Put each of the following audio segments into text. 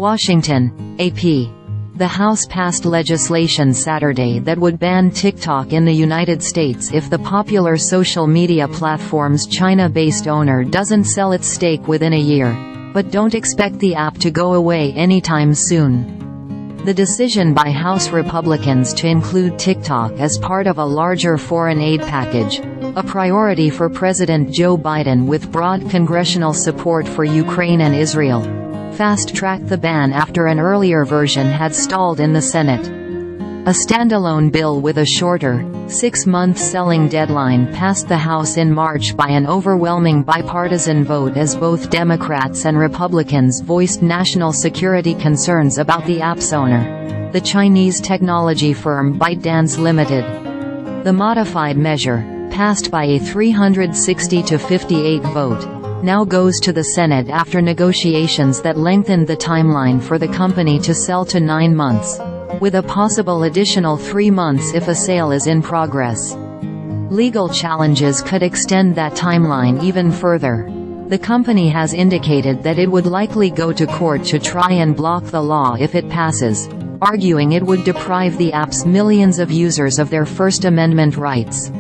Washington, AP. The House passed legislation Saturday that would ban TikTok in the United States if the popular social media platform's China-based owner doesn't sell its stake within a year. But don't expect the app to go away anytime soon. The decision by House Republicans to include TikTok as part of a larger foreign aid package, a priority for President Joe Biden with broad congressional support for Ukraine and Israel, fast-tracked the ban after an earlier version had stalled in the Senate. A standalone bill with a shorter, 6-month selling deadline passed the House in March by an overwhelming bipartisan vote as both Democrats and Republicans voiced national security concerns about the app's owner, the Chinese technology firm ByteDance Limited. The modified measure, passed by a 360-58 vote, now goes to the Senate after negotiations that lengthened the timeline for the company to sell to 9 months, with a possible additional 3 months if a sale is in progress. Legal challenges could extend that timeline even further. The company has indicated that it would likely go to court to try and block the law if it passes, arguing it would deprive the app's millions of users of their First Amendment rights.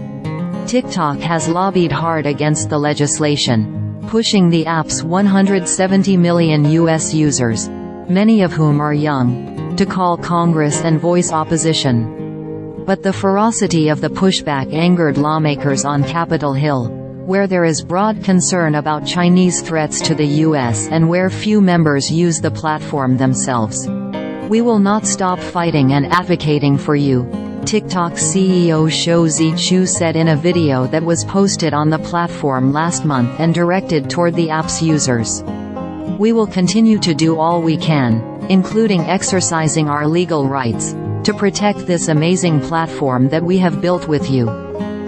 TikTok has lobbied hard against the legislation, pushing the app's 170 million U.S. users, many of whom are young, to call Congress and voice opposition. But the ferocity of the pushback angered lawmakers on Capitol Hill, where there is broad concern about Chinese threats to the U.S. and where few members use the platform themselves. "We will not stop fighting and advocating for you," TikTok CEO Shou Zi Chew said in a video that was posted on the platform last month and directed toward the app's users. "We will continue to do all we can, including exercising our legal rights, to protect this amazing platform that we have built with you."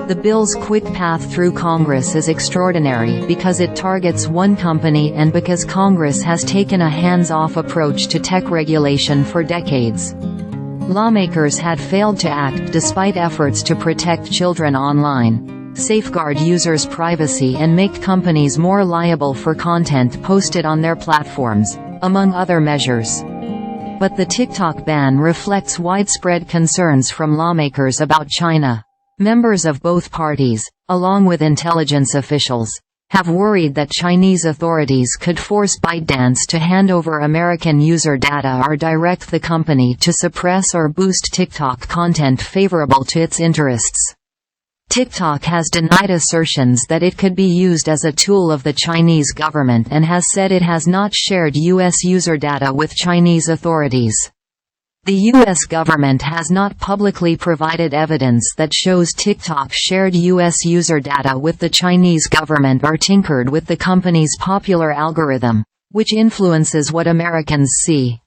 The bill's quick path through Congress is extraordinary because it targets one company and because Congress has taken a hands-off approach to tech regulation for decades. Lawmakers had failed to act despite efforts to protect children online, safeguard users' privacy and make companies more liable for content posted on their platforms, among other measures. But the TikTok ban reflects widespread concerns from lawmakers about China. Members of both parties, along with intelligence officials, have worried that Chinese authorities could force ByteDance to hand over American user data or direct the company to suppress or boost TikTok content favorable to its interests. TikTok has denied assertions that it could be used as a tool of the Chinese government and has said it has not shared U.S. user data with Chinese authorities. The U.S. government has not publicly provided evidence that shows TikTok shared U.S. user data with the Chinese government or tinkered with the company's popular algorithm, which influences what Americans see.